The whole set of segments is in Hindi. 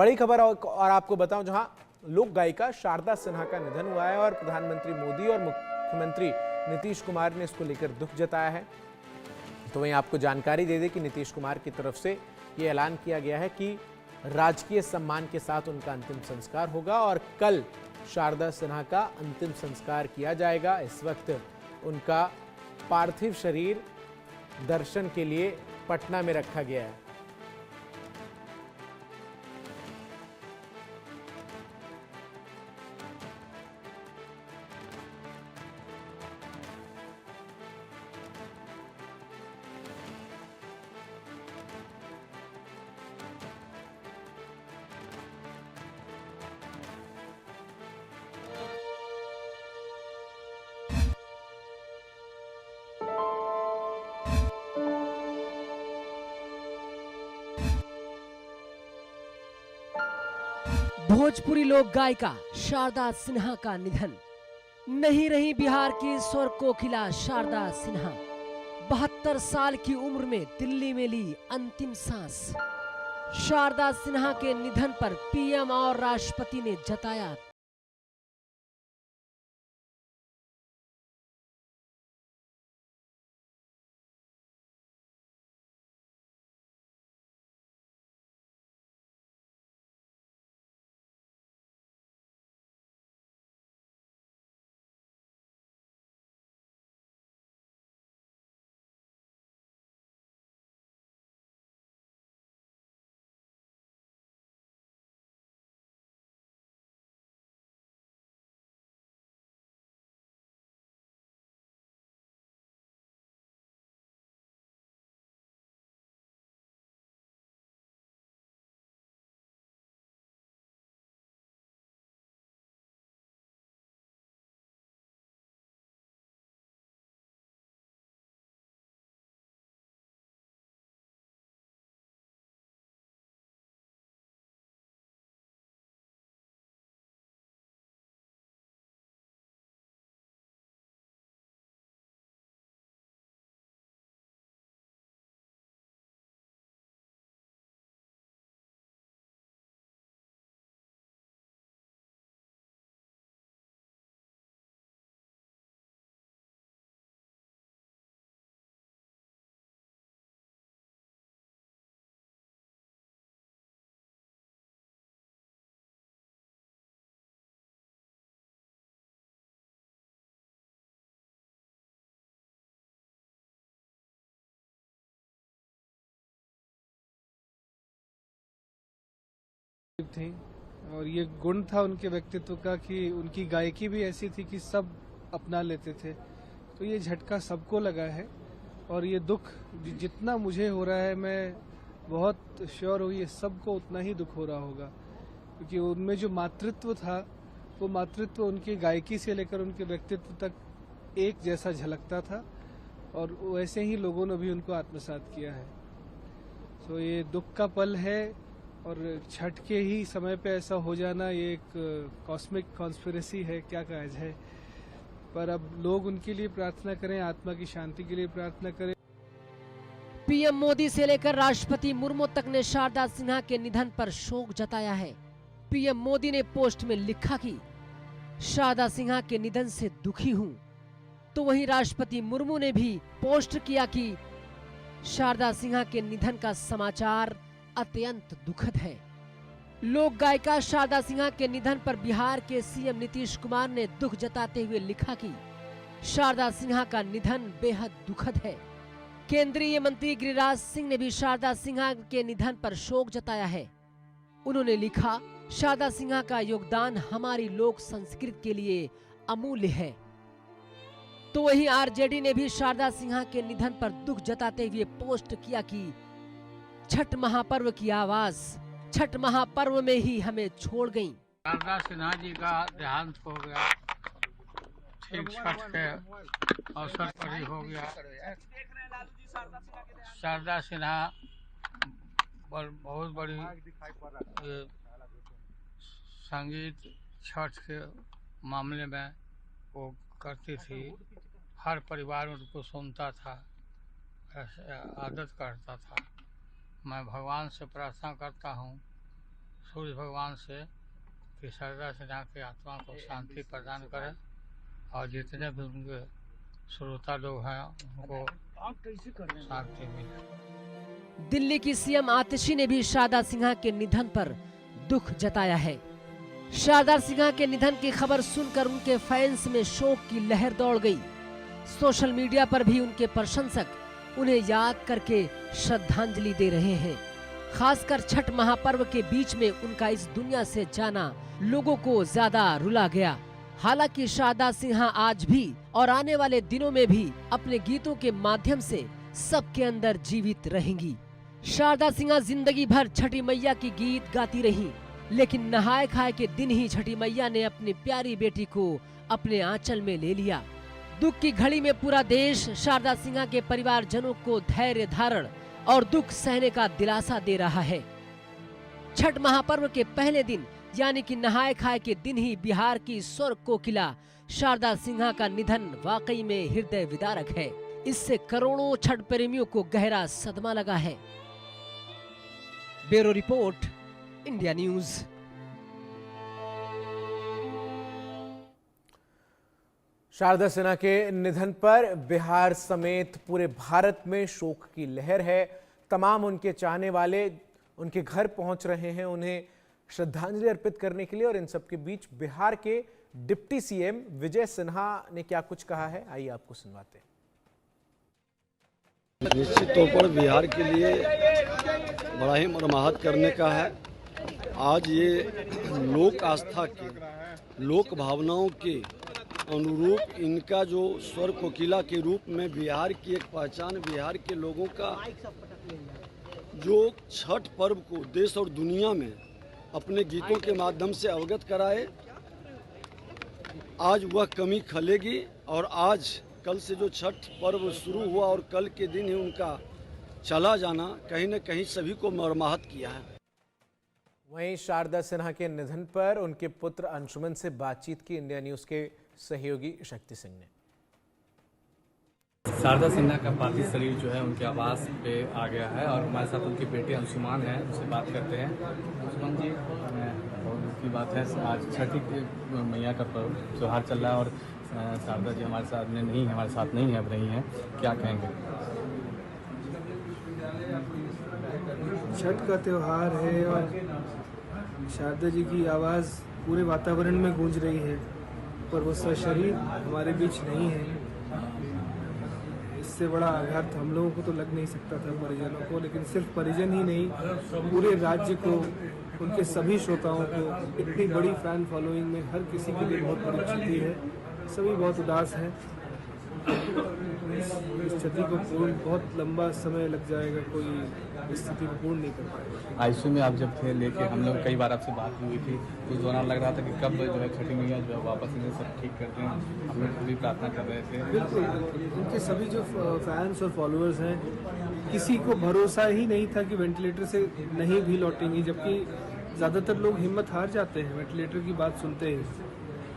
बड़ी खबर और आपको बताऊं, जहां लोक गायिका शारदा सिन्हा का निधन हुआ है और प्रधानमंत्री मोदी और मुख्यमंत्री नीतीश कुमार ने इसको लेकर दुख जताया है। तो वहीं आपको जानकारी दे दें कि नीतीश कुमार की तरफ से ये ऐलान किया गया है कि राजकीय सम्मान के साथ उनका अंतिम संस्कार होगा और कल शारदा सिन्हा का अंतिम संस्कार किया जाएगा। इस वक्त उनका पार्थिव शरीर दर्शन के लिए पटना में रखा गया है। भोजपुरी लोक गायिका शारदा सिन्हा का निधन। नहीं रही बिहार की स्वर कोकिला शारदा सिन्हा। 72 साल की उम्र में दिल्ली में ली अंतिम सांस। शारदा सिन्हा के निधन पर पीएम और राष्ट्रपति ने जताया थी और ये गुण था उनके व्यक्तित्व का कि उनकी गायकी भी ऐसी थी कि सब अपना लेते थे। तो ये झटका सबको लगा है और ये दुख जितना मुझे हो रहा है, मैं बहुत श्योर हूँ ये सबको उतना ही दुख हो रहा होगा, क्योंकि उनमें जो मातृत्व था वो मातृत्व उनकी गायकी से लेकर उनके व्यक्तित्व तक एक जैसा झलकता था और वैसे ही लोगों ने भी उनको आत्मसात किया है। तो ये दुख का पल है और छठ के ही समय पे ऐसा हो जाना ये एक कॉस्मिक कॉन्स्पिरेसी है, क्या कहा जाए। पर अब लोग उनके लिए प्रार्थना करें, आत्मा की शांति के लिए प्रार्थना करें। पीएम मोदी से लेकर राष्ट्रपति मुर्मू तक ने शारदा सिन्हा के निधन पर शोक जताया है। पीएम मोदी ने पोस्ट में लिखा कि शारदा सिन्हा के निधन से दुखी हूं, तो वहीं राष्ट्रपति मुर्मू ने भी पोस्ट किया कि शारदा सिन्हा के निधन का समाचार अत्यंत दुखद है। लोक गायिका शारदा सिन्हा के निधन पर बिहार के सीएम नीतीश कुमार ने दुख जताते हुए लिखा कि शारदा सिन्हा का निधन बेहद दुखद है। केंद्रीय मंत्री गिरिराज सिंह ने भी शारदा सिन्हा के निधन पर शोक जताया है। उन्होंने लिखा, शारदा सिन्हा का योगदान हमारी लोक संस्कृति के लिए अमूल्य है। तो वहीं आरजेडी ने भी शारदा सिन्हा के निधन पर दुख जताते हुए पोस्ट किया कि छठ महापर्व की आवाज छठ महापर्व में ही हमें छोड़ गईं। शारदा सिन्हा जी का देहांत हो गया, ठीक छठ के अवसर पर ही हो गया। शारदा सिन्हा बहुत बड़ी संगीत छठ के मामले में वो करती थी। हर परिवार उनको सुनता था, आदत करता था। मैं भगवान से प्रार्थना करता हूँ सूर्य भगवान से कि शारदा सिन्हा की आत्मा को शांति प्रदान करें और जितने भी उनके श्रोता लोग हैं उनको शांति मिले। दिल्ली की सीएम आतिशी ने भी शारदा सिन्हा के निधन पर दुख जताया है। शारदा सिन्हा के निधन की खबर सुनकर उनके फैंस में शोक की लहर दौड़ गई। सोशल मीडिया पर भी उनके प्रशंसक उन्हें याद करके श्रद्धांजलि दे रहे हैं। खासकर छठ महापर्व के बीच में उनका इस दुनिया से जाना लोगों को ज्यादा रुला गया। हालांकि शारदा सिन्हा आज भी और आने वाले दिनों में भी अपने गीतों के माध्यम से सबके अंदर जीवित रहेंगी। शारदा सिन्हा जिंदगी भर छठी मैया की गीत गाती रहीं, लेकिन नहाए खाए के दिन ही छठी मैया ने अपनी प्यारी बेटी को अपने आंचल में ले लिया। दुख की घड़ी में पूरा देश शारदा सिन्हा के परिवारजनों को धैर्य धारण और दुख सहने का दिलासा दे रहा है। छठ महापर्व के पहले दिन यानी कि नहाए खाए के दिन ही बिहार की स्वर कोकिला शारदा सिन्हा का निधन वाकई में हृदय विदारक है। इससे करोड़ों छठ प्रेमियों को गहरा सदमा लगा है। Bureau report, India news. Sharda Sinha के निधन पर बिहार समेत पूरे भारत में शोक की लहर है। तमाम उनके चाहने वाले उनके घर पहुंच रहे हैं उन्हें श्रद्धांजलि अर्पित करने के लिए। और इन सब के बीच बिहार के डिप्टी सीएम विजय सिन्हा ने क्या कुछ कहा है, आइए आपको सुनवाते हैं। निश्चित तौर पर बिहार के लिए बड़ा ही मरमाहत करने का है। आज ये लोक आस्था के, लोक भावनाओं के अनुरूप इनका जो स्वर कोकिला के रूप में बिहार की एक पहचान, बिहार के लोगों का जो छठ पर्व को देश और दुनिया में अपने गीतों के माध्यम से अवगत कराए, आज वह कमी खलेगी। और आज कल से जो छठ पर्व शुरू हुआ और कल के दिन ही उनका चला जाना कहीं न कहीं सभी को मरमाहत किया है। वहीं शारदा सिन्हा के निधन पर उनके पुत्र अंशुमन से बातचीत की इंडिया न्यूज के सहयोगी शक्ति सिंह ने। शारदा सिन्हा का पार्थिव शरीर जो है उनके आवास पे आ गया है और हमारे साथ उनकी बेटी अंशुमान है, उससे बात करते हैं। अंशुमान जी, और उसकी बात है, आज छठी मैया का त्योहार चल रहा है और शारदा जी हमारे साथ में नहीं है, हमारे साथ नहीं है, अब नहीं है, क्या कहेंगे? छठ का त्योहार है और शारदा जी की आवाज़ पूरे वातावरण में गूंज रही है, पर वो शरीर हमारे बीच नहीं है। इससे बड़ा आघात हम लोगों को तो लग नहीं सकता था, परिजनों को, लेकिन सिर्फ परिजन ही नहीं, पूरे राज्य को, उनके सभी श्रोताओं को, इतनी बड़ी फैन फॉलोइंग में हर किसी के लिए बहुत बड़ी क्षति है। सभी बहुत उदास हैं। इस क्षति को पूर्ण बहुत लंबा समय लग जाएगा, कोई इस स्थिति को पूर्ण नहीं कर पाएगा। आईसीयू में आप जब थे लेके, हम लोग कई बार आपसे बात हुई थी, उस दौरान लग रहा था कि कब जो है छठी मैया जो है वापस इन्हें सब ठीक करते हैं, हम लोग पूरी प्रार्थना कर रहे थे। बिल्कुल, उनके सभी जो फैंस और फॉलोअर्स हैं, किसी को भरोसा ही नहीं था कि वेंटिलेटर से नहीं भी लौटेंगी, जबकि ज़्यादातर लोग हिम्मत हार जाते हैं वेंटिलेटर की बात सुनते ही,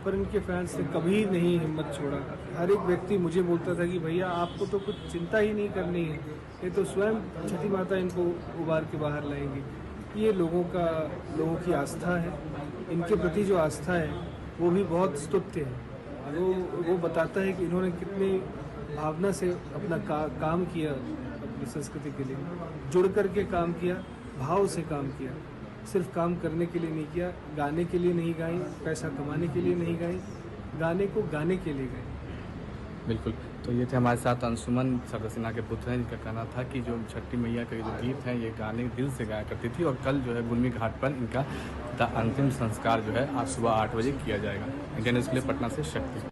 पर इनके फैंस ने कभी नहीं हिम्मत छोड़ा। हर एक व्यक्ति मुझे बोलता था कि भैया आपको तो कुछ चिंता ही नहीं करनी है, ये तो स्वयं छठी माता इनको उबार के बाहर लाएंगी। ये लोगों की आस्था है, इनके प्रति जो आस्था है वो भी बहुत स्तुत्य है। वो बताता है कि इन्होंने कितनी भावना से अपना काम किया, अपनी संस्कृति के लिए जुड़ करके काम किया, भाव से काम किया। सिर्फ काम करने के लिए नहीं किया, गाने के लिए नहीं गाई, पैसा कमाने के लिए नहीं गाई, गाने को गाने के लिए गाई। बिल्कुल, तो ये थे हमारे साथ अंशुमन, शारदा सिन्हा के पुत्र हैं, जिनका कहना था कि जो छठी मैया के जो गीत हैं ये गाने दिल से गाया करती थी और कल जो है गुलमी घाट पर इनका अंतिम संस्कार जो है आज सुबह 8 बजे किया जाएगा। इंडिया न्यूज़ के लिए पटना से शक्ति।